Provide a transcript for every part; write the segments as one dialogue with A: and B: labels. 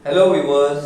A: Hello viewers.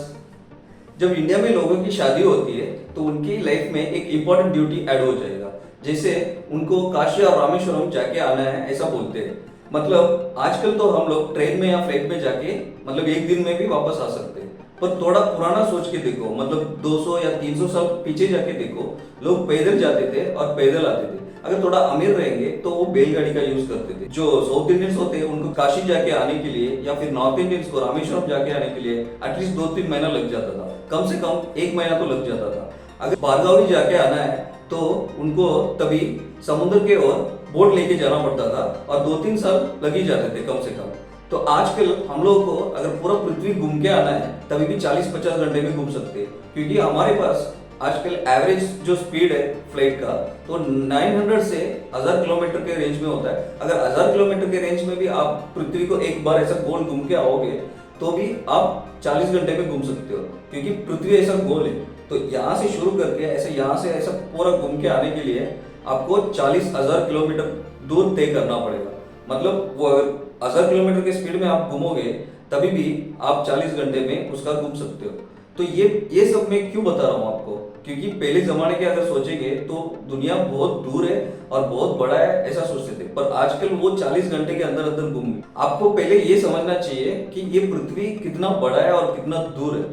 A: जब India में लोगों की शादी होती है तो उनकी लाइफ में एक इम्पोर्टेंट ड्यूटी ऐड हो जाएगा। जैसे उनको काशी और रामेश्वरम जाके आना है ऐसा बोलते हैं। मतलब आजकल तो हम लोग ट्रेन में या फ्लाइट में जाके मतलब एक दिन में भी वापस आ सकते हैं। पर थोड़ा पुराना सोच के देखो, मतलब 200 या 300 साल पीछे जाके देखो, लोग पैदल जाते थे और पैदल आते थे। अगर थोड़ा अमीर रहेंगे तो वो बैलगाड़ी का यूज करते थे। जो साउथ इंडियंस होते हैं उनको काशी जाके आने के लिए या फिर नॉर्थ इंडियंस को रामेश्वरम जाके आने के लिए एटलीस्ट 2-3 महीना लग जाता था, कम से कम 1 महीना तो लग जाता था। अगर बारगावी जाके आना है तो उनको तभी समुद्र के ओर बोट लेके जाना पड़ता था और 2-3 साल लग ही जाते थे कम से कम। तो आजकल हम लोगों को अगर पूरा पृथ्वी घूम के आना है तभी भी 40-50 घंटे में घूम सकते हैं, क्योंकि हमारे पास आजकल एवरेज जो स्पीड है फ्लाइट का तो 900 से 1000 किलोमीटर के रेंज में होता है। अगर 1000 किलोमीटर के रेंज में भी आप पृथ्वी को एक बार ऐसा गोल घूम के आओगे तो भी आप 40 घंटे में घूम सकते हो, क्योंकि पृथ्वी ऐसा गोल है। तो यहाँ से शुरू करके ऐसे यहाँ से ऐसा पूरा घूम के आने के लिए आपको 40,000 किलोमीटर दूर तय करना पड़ेगा। मतलब वो 1000 किलोमीटर के स्पीड में आप घूमोगे तभी भी आप 40 घंटे में उसका घूम सकते हो। तो ये सब मैं क्यों बता रहा हूँ आपको, क्योंकि पहले जमाने के अगर सोचेंगे तो दुनिया बहुत दूर है और बहुत बड़ा है ऐसा सोचते थे, पर आजकल वो 40 घंटे के अंदर अंदर घूम गए। आपको पहले ये समझना चाहिए कि ये पृथ्वी कितना बड़ा है और कितना दूर है,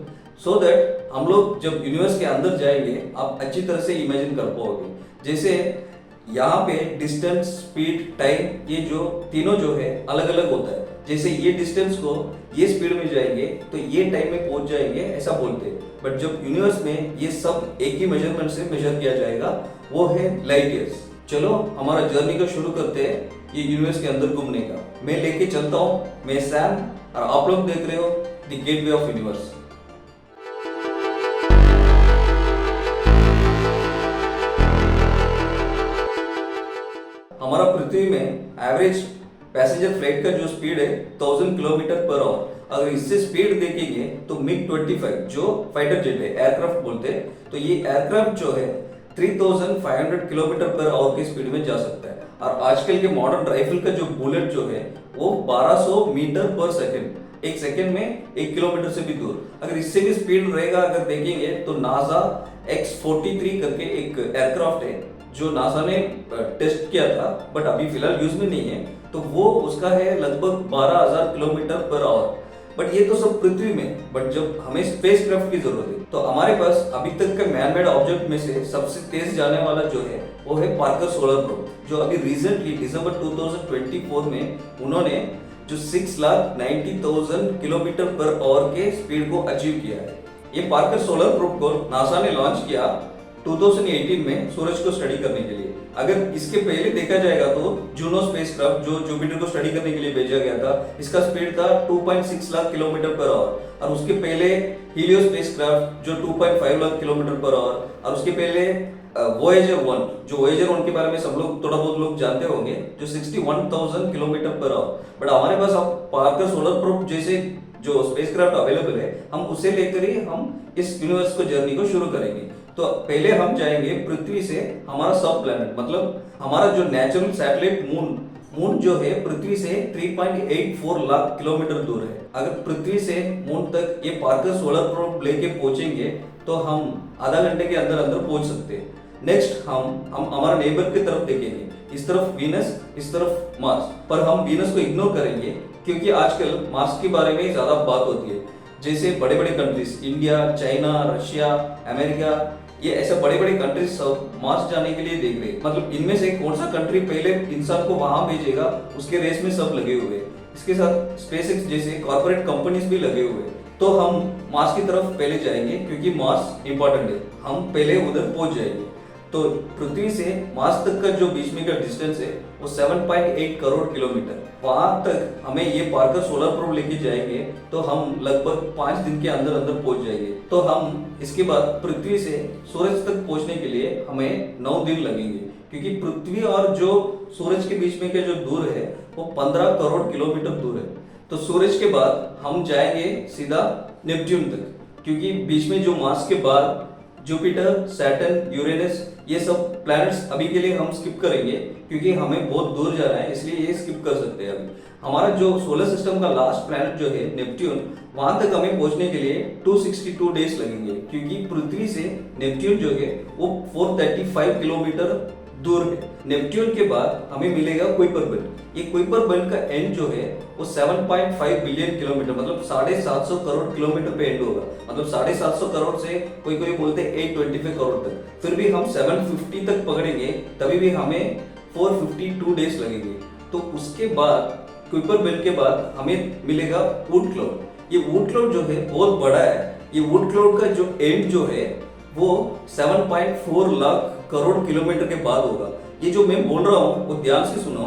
A: सो दैट हम लोग जब यूनिवर्स के अंदर जाएंगे आप अच्छी तरह से इमेजिन कर पाओगे। जैसे यहाँ पे डिस्टेंस, स्पीड, टाइम, ये जो तीनों जो है अलग अलग होता है। जैसे ये डिस्टेंस को ये स्पीड में जाएंगे तो ये टाइम में पहुंच जाएंगे ऐसा बोलते हैं। बट जब यूनिवर्स में ये सब एक ही मेजरमेंट से मेजर किया जाएगा, वो है लाइट ईयर्स। चलो हमारा जर्नी को शुरू करते हैं ये यूनिवर्स के अंदर घूमने का। मैं लेके चलता हूँ, मैं सैम, और आप लोग देख रहे हो द गेटवे ऑफ यूनिवर्स। हमारा पृथ्वी में एवरेज पैसेंजर फ्लाइट का जो स्पीड है 1000 किलोमीटर पर आवर। अगर इससे स्पीड देखेंगे तो MiG-25 जो फाइटर जेट है, एयरक्राफ्ट बोलते हैं, तो ये एयरक्राफ्ट जो है 3500 किलोमीटर पर आवर की स्पीड में जा सकता है। और आजकल के मॉडर्न राइफल का जो बुलेट जो है वो 1200 मीटर पर सेकेंड, एक सेकेंड में 1 किलोमीटर से भी दूर। अगर इससे भी स्पीड रहेगा अगर देखेंगे तो नासा X-43 करके एक एयरक्राफ्ट है जो नासा ने टेस्ट किया था, बट अभी फिलहाल यूज में नहीं है, तो वो उसका है लगभग 12,000 किलोमीटर पर आवर। बट ये तो सब पृथ्वी में, बट जब हमें स्पेस क्राफ्ट की जरूरत है तो हमारे पास अभी तक का मैन मेड ऑब्जेक्ट में से सबसे तेज जाने वाला जो है वो है पार्कर सोलर प्रोब, जो अभी रिसेंटली दिसंबर 2024 में उन्होंने जो 6,90,000 किलोमीटर पर आवर के स्पीड को अचीव किया है। ये पार्कर सोलर प्रोब को नासा ने लॉन्च किया 2018 में सूरज को स्टडी करने के लिए। अगर इसके पहले देखा जाएगा तो जूनो स्पेसक्राफ्ट जो जुपिटर को स्टडी करने के लिए भेजा गया था, इसका स्पीड था 2.6 लाख किलोमीटर पर आवर। और उसके पहले हीलियो स्पेसक्राफ्ट जो 2.5 लाख किलोमीटर पर आवर, और उसके पहले वोएजर 1, जो वोएजर 1 के बारे में सब लोग थोड़ा बहुत लोग जानते होंगे, जो 61,000 किलोमीटर पर आवर। बट हमारे पास अब पार्कर सोलर प्रोब जैसे जो स्पेसक्राफ्ट अवेलेबल है, हम उसे लेकर ही हम इस यूनिवर्स को जर्नी को शुरू करेंगे। तो पहले हम जाएंगे पृथ्वी से हमारा सब प्लैनेट, मतलब हमारा जो नेचुरल सैटेलाइट मून जो है पृथ्वी से 3.84 लाख किलोमीटर दूर है। अगर पृथ्वी से मून तक ये पार्कर सोलर प्रोब लेके पहुंचेंगे तो हम आधा घंटे के अंदर अंदर पहुंच सकते हैं। नेक्स्ट हम हमारा नेबर की तरफ देखेंगे, इस तरफ वीनस, इस तरफ मार्स। पर हम वीनस को इग्नोर करेंगे क्योंकि आजकल मार्स के बारे में ज्यादा बात होती है। जैसे बड़े बड़े countries, India, China, Russia, America, ये ऐसे बड़े बड़े कंट्रीज सब मार्स जाने के लिए देख रहे हैं। मतलब इनमें से कौन सा कंट्री पहले इंसान को वहां भेजेगा उसके रेस में सब लगे हुए हैं। इसके साथ स्पेसएक्स जैसे कॉर्पोरेट कंपनीज भी लगे हुए हैं। तो हम मार्स की तरफ पहले जाएंगे क्योंकि मार्स इंपॉर्टेंट है, हम पहले उधर पहुंच जाएंगे। तो पृथ्वी से मार्स तक का जो बीच में का डिस्टेंस है वो 7.8 करोड़ किलोमीटर। वहां तक हमें ये पार्कर सोलर प्रोब लेके जाएंगे तो हम लगभग 5 दिन के अंदर अंदर पहुंच जाएंगे। तो हम इसके बाद पृथ्वी से सूरज तक पहुंचने के लिए हमें 9 दिन लगेंगे, क्योंकि पृथ्वी और जो सूरज के बीच में का जो दूर है वो 15 करोड़ किलोमीटर दूर है। तो सूरज के बाद हम जाएंगे सीधा नेपच्यून तक, क्योंकि बीच में जो मार्स के बाद जुपिटर, सैटर्न, यूरेनस, ये सब प्लैनेट्स अभी के लिए हम स्किप करेंगे क्योंकि हमें बहुत दूर जाना है, इसलिए ये स्किप कर सकते हैं। अभी हमारा जो सोलर सिस्टम का लास्ट प्लैनेट जो है नेपट्यून, वहां तक हमें पहुंचने के लिए 262 डेज लगेंगे, क्योंकि पृथ्वी से नेपच्यून जो है वो 435 किलोमीटर दूर है। नेपच्यून के बाद हमें मिलेगा कुइपर बेल्ट। ये कुइपर बेल्ट का एंड जो है वो 7.5 बिलियन किलोमीटर मतलब 750 करोड़ किलोमीटर पे एंड होगा। मतलब 750 करोड़ से कोई कोई बोलते हैं 825 करोड़ तक। फिर भी हम 750 तक पकड़ेंगे तभी भी हमें 452 डेज लगेंगे। तो उसके बाद कुइपर बेल्ट के बाद हमें मिलेगा वुड क्लाउड। ये वुड क्लाउड जो है बहुत बड़ा है। ये वुड क्लाउड का जो एंड जो है वो 7.4 लाख करोड़ किलोमीटर के बाद होगा। ये जो मैं बोल रहा हूँ वो ध्यान से सुनो।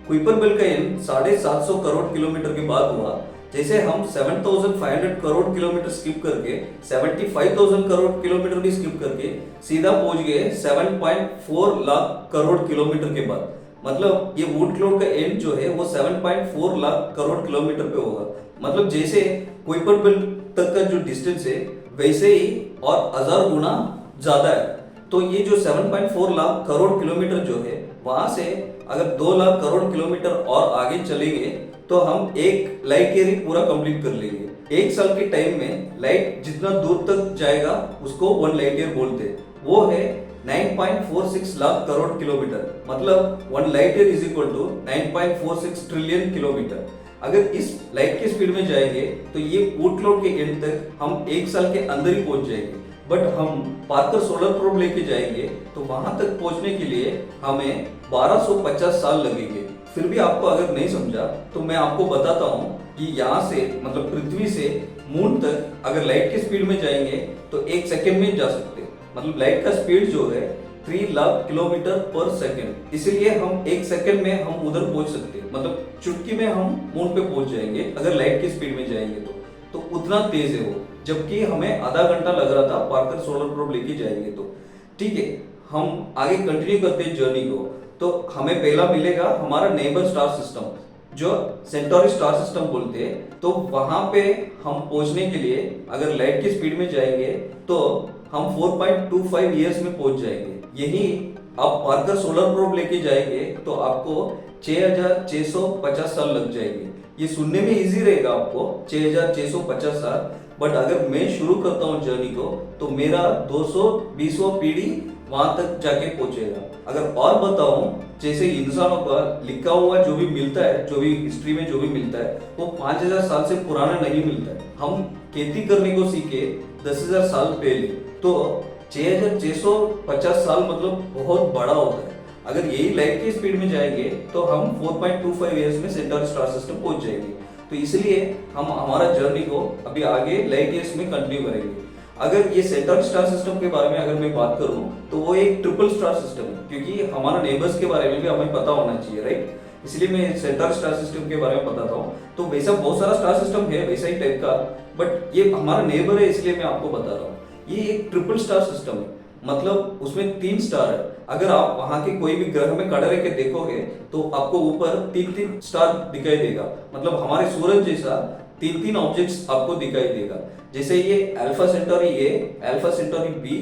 A: कुइपर बेल्ट का एंड 750 करोड़ किलोमीटर के बाद हुआ। जैसे हम 7,500 करोड़ किलोमीटर स्किप करके 75,000 करोड़ किलोमीटर भी स्किप करके सीधा पहुंच गए 7.4 लाख करोड़ किलोमीटर के बाद। मतलब ये वुड क्लाउड का एंड जो है वो 7.4 लाख करोड़ किलोमीटर पे होगा। मतलब जैसे कुइपर बेल्ट तक का जो डिस्टेंस है वैसे ही और 1000 गुना ज्यादा है। तो ये जो 7.4 लाख करोड़ किलोमीटर जो है वहां से अगर 2 लाख करोड़ किलोमीटर और आगे चलेंगे तो हम एक लाइट ईयर ही पूरा कंप्लीट कर लेंगे। एक साल के टाइम में लाइट जितना दूर तक जाएगा उसको 1 लाइट ईयर बोलते हैं। वो है 9.46 लाख करोड़ किलोमीटर। मतलब 1 light year is equal to 9.46 trillion kilometre. अगर इस लाइट के स्पीड में जाएंगे तो ये वुड क्लाउड के एंड तक हम एक साल के अंदर ही पहुंच जाएंगे। बट हम पार्कर सोलर प्रोब लेके जाएंगे तो वहां तक पहुंचने के लिए हमें 1250 साल लगेंगे। फिर भी आपको अगर नहीं समझा तो मैं आपको बताता हूँ कि यहाँ से मतलब पृथ्वी से मून तक अगर लाइट के स्पीड में जाएंगे तो 1 सेकेंड में जा सकते हैं। मतलब लाइट का स्पीड जो है 3 लाख किलोमीटर पर सेकेंड। इसीलिए हम 1 सेकेंड में हम उधर पहुंच सकते हैं। मतलब चुटकी में हम मून पे पहुंच जाएंगे अगर लाइट की स्पीड में जाएंगे तो उतना तेज है वो। जबकि हमें आधा घंटा लग रहा था पार्कर सोलर प्रोब लेके जाएंगे तो। ठीक है, हम आगे कंटिन्यू करते हैं जर्नी को। तो हमें पहला मिलेगा हमारा नेबर स्टार सिस्टम जो सेंटोरी स्टार सिस्टम बोलते हैं। तो वहां पे हम पहुंचने के लिए अगर लाइट की स्पीड में जाएंगे तो हम 4.25 ईयर्स में पहुंच जाएंगे। यही आप पार्कर सोलर प्रोब लेके जाएंगे तो आपको 6,650 साल लग जाएंगे। ये सुनने में इजी रहेगा आपको 6,650 साल। बट अगर मैं शुरू करता हूँ जर्नी को तो मेरा 220वां पीढ़ी वहां तक जाके पहुंचेगा। अगर और बताऊं जैसे इंसानों का लिखा हुआ जो भी मिलता है, जो भी हिस्ट्री में जो भी मिलता है वो 5,000 साल से पुराना नहीं मिलता है। हम खेती करने को सीखे 10,000 साल पहले। तो 6,650 साल मतलब बहुत बड़ा होता है। अगर यही लाइट की स्पीड में जाएंगे तो हम 4.25 ईयर्स में सेंटोरी स्टार सिस्टम पहुंच जाएंगे। तो इसलिए हम हमारा जर्नी को अभी आगे लाइट ईयर्स में कंटिन्यू करेंगे। अगर ये सेंटोरी स्टार सिस्टम के बारे में अगर मैं बात करूं तो वो एक ट्रिपल स्टार सिस्टम है, क्योंकि हमारा नेबर्स के बारे में भी हमें पता होना चाहिए, राइट। इसलिए मैं सेंटोरी स्टार सिस्टम के बारे में बताता हूँ। तो वैसा बहुत सारा स्टार सिस्टम है वैसा ही टाइप का, बट ये हमारा नेबर है इसलिए मैं आपको बता रहा हूँ। ये एक ट्रिपल स्टार सिस्टम है, मतलब उसमें 3 स्टार है। अगर आप वहां के कोई भी ग्रह में खड़े रह के देखोगे तो आपको ऊपर 3-3 स्टार दिखाई देगा। मतलब हमारे सूरज जैसा 3-3 ऑब्जेक्ट्स आपको दिखाई देगा। जैसे ये Alpha Centauri A, Alpha Centauri B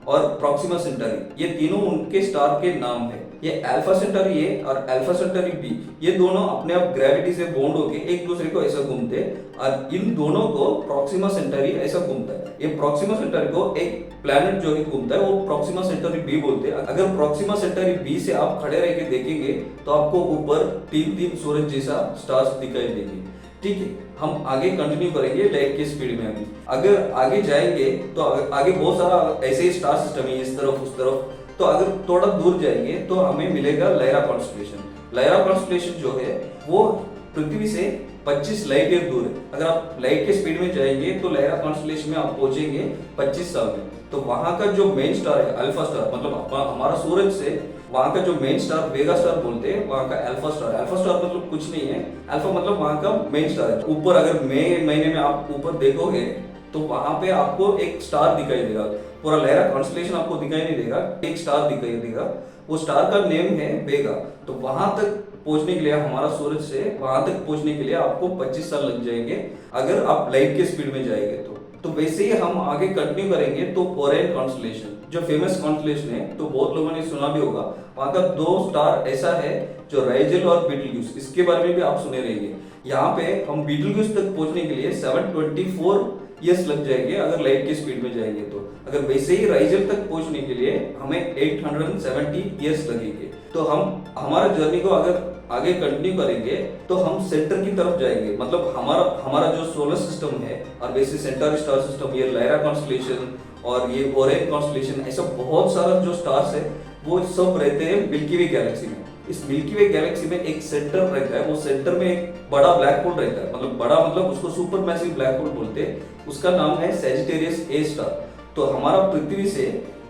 A: और प्रॉक्सिमा सेंटोरी, ये तीनों उनके स्टार के नाम है। ये अल्फा सेंटोरी ए और अल्फा सेंटोरी बी ये दोनों अपने आप ग्रेविटी से बॉन्ड होके एक दूसरे को ऐसा घूमते हैं और इन दोनों को प्रॉक्सिमा सेंटोरी ऐसा घूमता है। ये प्रॉक्सिमा सेंटोरी को एक प्लैनेट जो है घूमता है वो प्रॉक्सिमा सेंटोरी बी बोलते हैं। अगर प्रॉक्सिमा सेंटोरी बी से आप खड़े रह के देखेंगे तो आपको ऊपर 3-3 सूरज जैसा स्टार्स दिखाई देंगे। ठीक है, हम आगे कंटिन्यू करेंगे लाइट की स्पीड में। अभी अगर आगे जाएंगे तो आगे बहुत सारा ऐसे ही स्टार सिस्टम है, इस तरफ उस तरफ। तो अगर थोड़ा दूर जाएंगे तो हमें मिलेगा लायरा कॉन्स्टेलेशन। लायरा कॉन्स्टेलेशन जो है वो पृथ्वी से 25 लाइट ईयर दूर है। अगर आप लाइट के स्पीड में जाएंगे तो लायरा कॉन्स्टेलेशन में आप पहुंचेंगे 25 साल में। तो वहां का जो मेन स्टार है अल्फा स्टार, मतलब हमारा सूरज से वहां का जो मेन स्टार वेगा स्टार बोलते हैं, वहां का अल्फा स्टार। अल्फा स्टार मतलब कुछ नहीं है, अल्फा मतलब वहां का मेन स्टार है। ऊपर अगर मई महीने में आप ऊपर देखोगे तो वहां पे आपको एक स्टार दिखाई देगा। पूरा लायरा कॉन्स्टेलेशन आपको दिखाई नहीं देगा, एक स्टार दिखाई देगा। वो स्टार का नेम है वेगा। तो वहां तक पहुंचने के लिए हमारा सूरज से वहां तक पहुंचने के लिए आपको 25 साल लग जाएंगे अगर आप लाइट के स्पीड में जाएंगे तो वैसे ही हम आगे कंटिन्यू करेंगे। तो ओरियन कॉन्स्टेलेशन जो फेमस कॉन्स्टेलेशन है तो बहुत लोगों ने सुना भी होगा। वहां का 2 स्टार ऐसा है जो राइजेल और बीटलजूस, इसके बारे में भी आप सुने रहेंगे। यहाँ पे हम बीटलगुज तक पहुंचने के लिए 724 ईयर्स लग जाएंगे अगर लाइट की स्पीड में जाएंगे तो। अगर वैसे ही राइजल तक पहुंचने के लिए हमें 870 ईयर्स लगेंगे। तो हम हमारा जर्नी को अगर आगे कंटिन्यू करेंगे तो हम सेंटर की तरफ जाएंगे। मतलब हमारा जो सोलर सिस्टम है, और वैसे सेंटर स्टार सिस्टम, ये लायरा कॉन्स्टलेशन और ये ओरियन कॉन्स्टलेशन, ऐसा बहुत सारा जो स्टार्स है वो सब रहते हैं मिल्की वे गैलेक्सी में। इस मिल्की वे गैलेक्सी में एक सेंटर रहता है, वो सेंटर में एक बड़ा ब्लैक होल रहता है। मतलब बड़ा मतलब उसको सुपर मैसिव ब्लैक होल बोलते हैं। उसका नाम है सैजिटेरियस ए स्टार। तो हमारा पृथ्वी से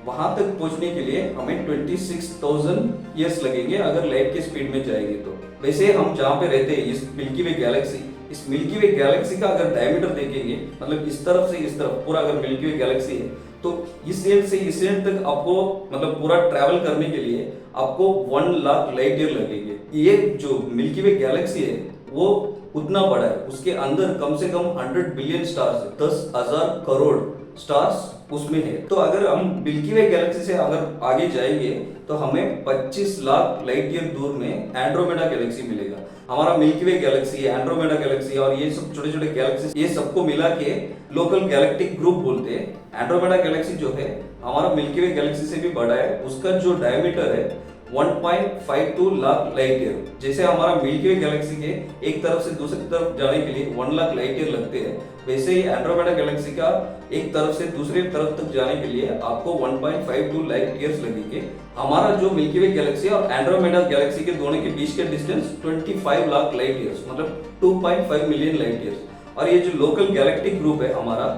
A: वहां तक पहुंचने के लिए हमें 26,000 ईयर्स लगेंगे अगर लाइट की स्पीड में जाएंगे तो। वैसे हम जहाँ पे रहते हैं इस मिल्की वे गैलेक्सी, इस मिल्की वे गैलेक्सी का अगर डायमीटर देखेंगे, मतलब इस तरफ से इस तरफ पूरा अगर मिल्की वे गैलेक्सी है तो इस एंड से इस एंड तक आपको मतलब पूरा ट्रैवल करने के लिए आपको 1 लाख लाइट ईयर लगेंगे। ये जो मिल्की वे गैलेक्सी है वो उतना बड़ा है, उसके अंदर कम से कम 100 बिलियन स्टार्स है, 10,000 करोड़ स्टार्स उसमें है। तो अगर हम मिल्की वे गैलेक्सी से अगर आगे जाएंगे तो हमें 25 लाख लाइट ईयर दूर में एंड्रोमेडा गैलेक्सी मिलेगा। हमारा मिल्की वे गैलेक्सी, एंड्रोमेडा गैलेक्सी और ये सब छोटे छोटे गैलेक्सी, ये सबको मिला के लोकल गैलेक्टिक ग्रुप बोलते हैं। एंड्रोमेडा गैलेक्सी जो है हमारा मिल्की वे गैलेक्सी से भी बड़ा है। उसका जो डायमीटर है 1.52 लाख लाइट ईयर। जैसे हमारा मिल्की वे गैलेक्सी के एक तरफ से दूसरी तरफ जाने के लिए 1 लाख लाइट ईयर लगते हैं, वैसे ही एंड्रोमेडा गैलेक्सी का एक तरफ से दूसरी तरफ तक जाने के लिए आपको 1.52 लाइट ईयर्स लगेंगे। हमारा जो मिल्की वे गैलेक्सी और एंड्रोमेडा गैलेक्सी के दोनों के बीच के डिस्टेंस 25 लाख लाइट ईयर्स, मतलब 2.5 मिलियन लाइट ईयर्स। और ये जो लोकल गैलेक्टिक ग्रुप है हमारा,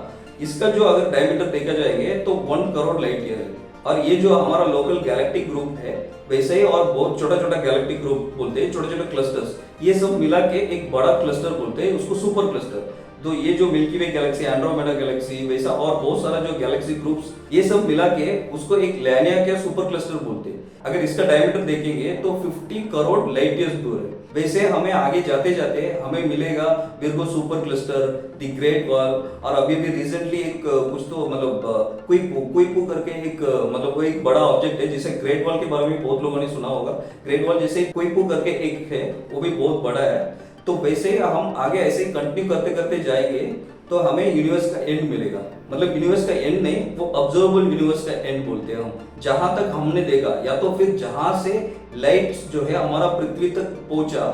A: इसका जो अगर डायमीटर देखा जाएंगे तो 1 करोड़ लाइट ईयर है। और ये जो हमारा लोकल गैलेक्टिक ग्रुप है वैसे ही और बहुत छोटा छोटा गैलेक्टिक ग्रुप बोलते हैं, छोटे छोटे क्लस्टर्स, ये सब मिला के एक बड़ा क्लस्टर बोलते हैं, उसको सुपर क्लस्टर। तो ये जो मिल्की वे गैलेक्सी, एंड्रोमेडा गैलेक्सी, वैसा और बहुत सारा जो गैलेक्सी ग्रुप्स, ये सब मिला के उसको एक लैनिया या सुपर क्लस्टर बोलते हैं। अगर इसका डायमीटर देखेंगे तो 50 करोड़ लाइट ईयर्स दूर है। वैसे हमें आगे जाते जाते हमें मिलेगा Virgo super cluster, the great wall, और अभी भी रिसेंटली एक कुछ तो मतलब क्विपू करके एक मतलब वो एक बड़ा ऑब्जेक्ट है जिसे ग्रेट वॉल के बारे में बहुत लोगों ने सुना होगा। ग्रेट वॉल जैसे क्विपू करके एक है, वो भी बहुत बड़ा है। तो वैसे हम आगे ऐसे ही कंटिन्यू करते करते जाएंगे तो हमें यूनिवर्स का एंड मिलेगा। मतलब यूनिवर्स का एंड नहीं, वो ऑब्जर्वेबल यूनिवर्स का एंड बोलते हैं हम। जहां तक हमने देखा, या तो फिर जहां से लाइट जो है हमारा पृथ्वी तक पहुंचा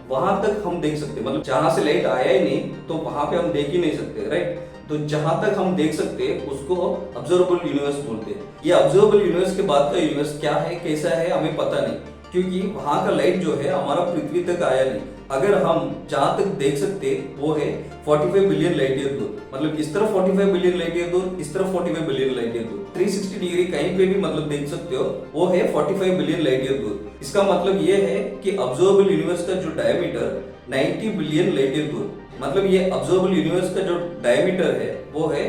A: वहां तक हम देख सकते हैं। मतलब जहां से लाइट आया ही नहीं तो वहां पे हम देख ही नहीं सकते, राइट। तो जहां तक हम देख सकते हैं उसको ऑब्जर्वेबल यूनिवर्स बोलते हैं। ये ऑब्जर्वेबल यूनिवर्स के बाद का यूनिवर्स क्या है, कैसा है, हमें पता नहीं, क्योंकि वहां का लाइट जो है हमारा पृथ्वी तक आया नहीं। अगर हम जहां तक देख सकते वो है 45 बिलियन लाइट ईयर दूर। मतलब इस तरफ 45 बिलियन लाइट ईयर दूर, इस तरफ 45 बिलियन लाइट ईयर दूर, 360 डिग्री कहीं पे भी मतलब देख सकते हो, वो है 45 बिलियन लाइट ईयर दूर। इसका मतलब ये है कि ऑब्जर्वेबल यूनिवर्स का जो डायमीटर 90 बिलियन लाइट ईयर दूर, मतलब ये ऑब्जर्वेबल यूनिवर्स का जो डायमीटर है वो है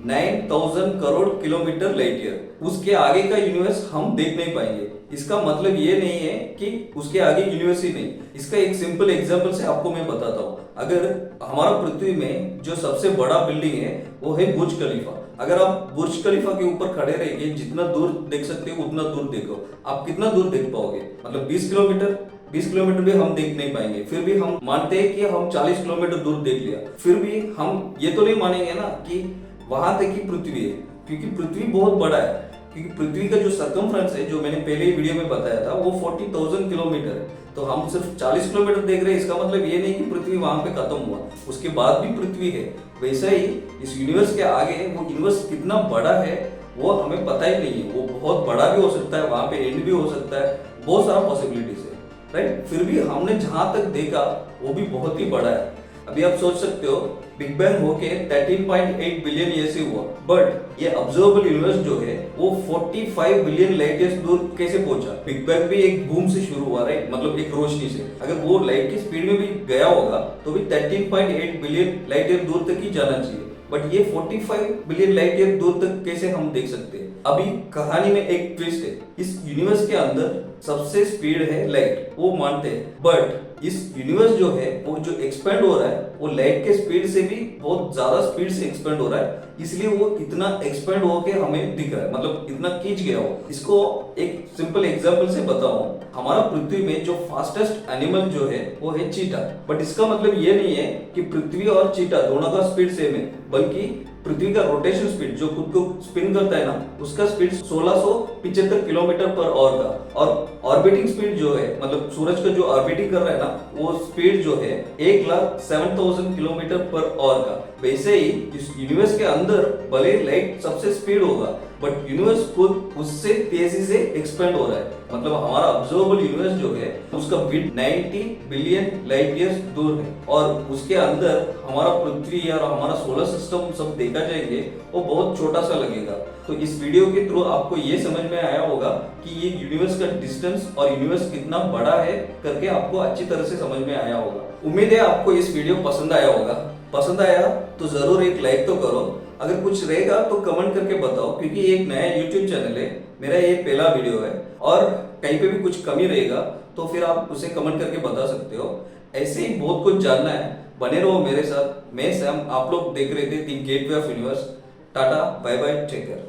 A: 9,000 करोड़ किलोमीटर लाइट ईयर। उसके आगे का यूनिवर्स हम देख नहीं पाएंगे। इसका मतलब ये नहीं है कि उसके आगे यूनिवर्स ही नहीं। इसका एक सिंपल एग्जांपल से आपको मैं बताता हूँ। अगर हमारा पृथ्वी में जो सबसे बड़ा बिल्डिंग है वो है बुर्ज खलीफा। अगर आप बुर्ज खलीफा के ऊपर खड़े रहेंगे, जितना दूर देख सकते हो उतना दूर देखो। आप कितना दूर देख पाओगे? मतलब 20 किलोमीटर, 20 किलोमीटर भी हम देख नहीं पाएंगे। फिर भी हम मानते हैं कि हम 40 किलोमीटर दूर देख लिया, फिर भी हम ये तो नहीं मानेंगे ना कि वहां तक ही पृथ्वी है, क्योंकि पृथ्वी बहुत बड़ा है। क्योंकि पृथ्वी का जो सर्कमफ्रेंस है, जो मैंने पहले ही वीडियो में बताया था, वो 40,000 किलोमीटर है। तो हम सिर्फ 40 किलोमीटर देख रहे हैं, इसका मतलब ये नहीं कि पृथ्वी वहां पे खत्म हुआ, उसके बाद भी पृथ्वी है। वैसा ही इस यूनिवर्स के आगे वो यूनिवर्स कितना बड़ा है वो हमें पता ही नहीं है। वो बहुत बड़ा भी हो सकता है, वहां पे एंड भी हो सकता है, बहुत सारा पॉसिबिलिटीज है, राइट। फिर भी हमने जहां तक देखा वो भी बहुत ही बड़ा है। अभी आप सोच सकते हो बिग बैंग होके 13.8 बिलियन ईयर से हुआ, बट ये ऑब्जर्वेबल यूनिवर्स जो है वो 45 बिलियन लाइट ईयर्स दूर कैसे पहुंचा? बिग बैंग भी एक बूम से शुरू हुआ, राइट, मतलब एक रोशनी से। अगर वो लाइट की स्पीड में भी गया होगा तो भी 13.8 बिलियन लाइट ईयर दूर तक ही जाना चाहिए, बट ये 45 बिलियन लाइट ईयर दूर तक कैसे हम देख सकते हैं? अभी कहानी में एक ट्विस्ट है। इस यूनिवर्स के अंदर सबसे स्पीड है लाइट, वो मानते हैं, बट इस यूनिवर्स जो है वो जो एक्सपेंड हो रहा है वो लाइट के स्पीड से भी बहुत ज्यादा स्पीड से एक्सपेंड हो रहा है, इसलिए वो इतना एक्सपेंड होके हमें दिख रहा है, मतलब इतना खींच गया वो। इसको एक सिंपल एग्जांपल से बताऊं, हमारा पृथ्वी में जो फास्टेस्ट एनिमल जो है वो है चीटा। बट इसका मतलब ये नहीं है कि पृथ्वी और चीटा दोनों का स्पीड सेम है, बल्कि पृथ्वी का रोटेशन स्पीड जो खुद को स्पिन करता है ना, उसका स्पीड 1675 किलोमीटर पर आवर का, और ऑर्बिटिंग स्पीड जो है, मतलब सूरज का जो ऑर्बिटिंग कर रहा है ना, वो स्पीड जो है 1,07,000 किलोमीटर पर आवर का। वैसे ही इस यूनिवर्स के अंदर भले लाइट सबसे स्पीड होगा, बट यूनिवर्स खुद उससे तेजी से एक्सपेंड हो रहा है। मतलब हमारा ऑब्जर्वेबल यूनिवर्स जो है उसका विड्थ 90 बिलियन लाइट ईयर्स दूर है, और उसके अंदर हमारा पृथ्वी और हमारा सोलर सिस्टम सब देखा जाएंगे वो बहुत छोटा सा लगेगा। तो इस वीडियो के थ्रू आपको ये समझ में आया होगा कि ये यूनिवर्स का डिस्टेंस और यूनिवर्स कितना बड़ा है करके आपको अच्छी तरह से समझ में आया होगा। उम्मीद है आपको इस वीडियो पसंद आया होगा। पसंद आया तो जरूर एक लाइक तो करो, अगर कुछ रहेगा तो कमेंट करके बताओ, क्योंकि ये एक नया यूट्यूब चैनल है, मेरा ये पहला वीडियो है, और कहीं पे भी कुछ कमी रहेगा तो फिर आप उसे कमेंट करके बता सकते हो। ऐसे ही बहुत कुछ जानना है, बने रहो मेरे साथ। मैं सैम, आप लोग देख रहे थे the gateway of universe. Ta-ta, bye bye, take care.